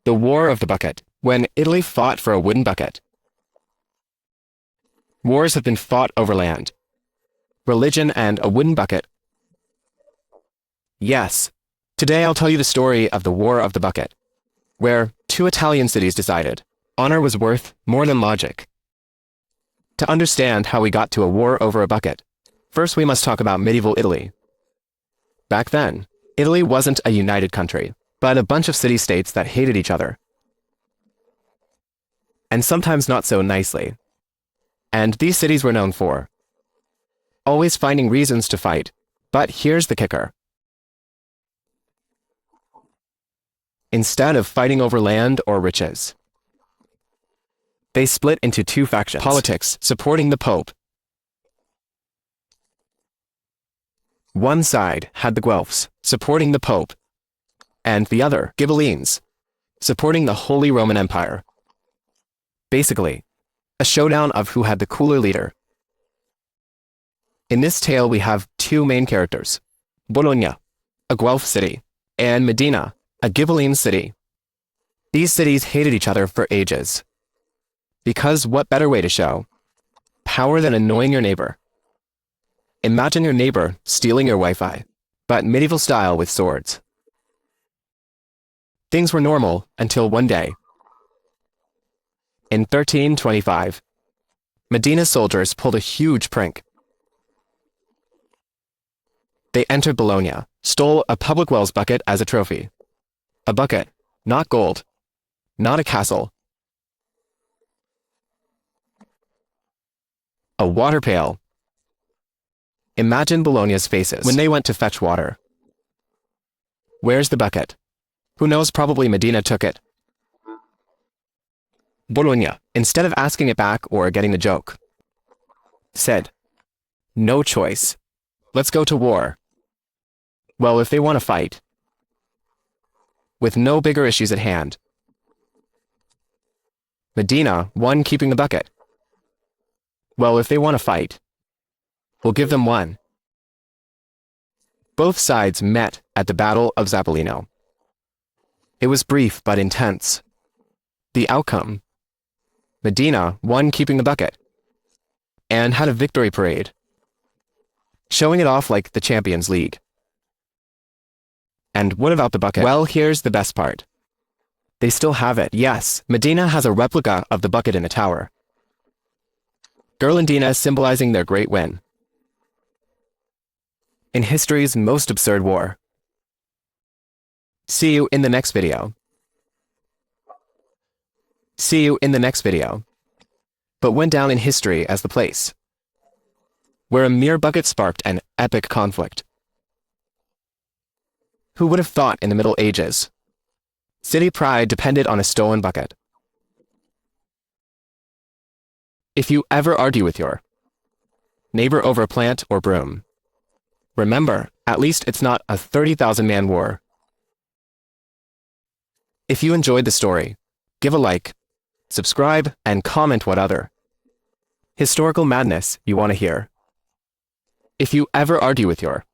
The War of the Bucket, when Italy fought for a wooden bucket. Wars have been fought over land, religion, and a wooden bucket. Yes, today I'll tell you the story of the War of the Bucket, where two Italian cities decided honor was worth more than logic. To understand how we got to a war over a bucket, first we must talk about medieval Italy. Back then, Italy wasn't a united country, but a bunch of city-states that hated each other. And sometimes not so nicely. And these cities were known for always finding reasons to fight. But here's the kicker. Instead of fighting over land or riches, they split into two factions. Politics, supporting the Pope. One side had the Guelphs, supporting the Pope, and the other, Ghibellines, supporting the Holy Roman Empire. Basically, a showdown of who had the cooler leader. In this tale we have two main characters, Bologna, a Guelph city, and Modena, a Ghibelline city. These cities hated each other for ages. Because what better way to show power than annoying your neighbor? Imagine your neighbor stealing your Wi-Fi, but medieval style with swords. Things were normal until one day. In 1325, Modena's soldiers pulled a huge prank. They entered Bologna, stole a public wells bucket as a trophy. A bucket, not gold, not a castle. A water pail. Imagine Bologna's faces when they went to fetch water. Where's the bucket? Who knows, probably Modena took it. Bologna, instead of asking it back or getting the joke, said, "No choice. Let's go to war." Well, if they want to fight, with no bigger issues at hand, Modena won keeping the bucket. Well, if they want to fight, we'll give them one. Both sides met at the Battle of Zapolino. It was brief but intense. The outcome: Modena won keeping the bucket and had a victory parade, showing it off like the Champions League. And what about the bucket? Well, here's the best part. They still have it. Yes, Modena has a replica of the bucket in a tower. Ghirlandina symbolizing their great win in history's most absurd war. See you in the next video. See you in the next video. But went down in history as the place where a mere bucket sparked an epic conflict. Who would have thought in the Middle Ages, city pride depended on a stolen bucket? If you ever argue with your neighbor over a plant or broom, remember, at least it's not a 30,000-man war. If you enjoyed the story, give a like, subscribe, and comment what other historical madness you want to hear. If you ever argue with your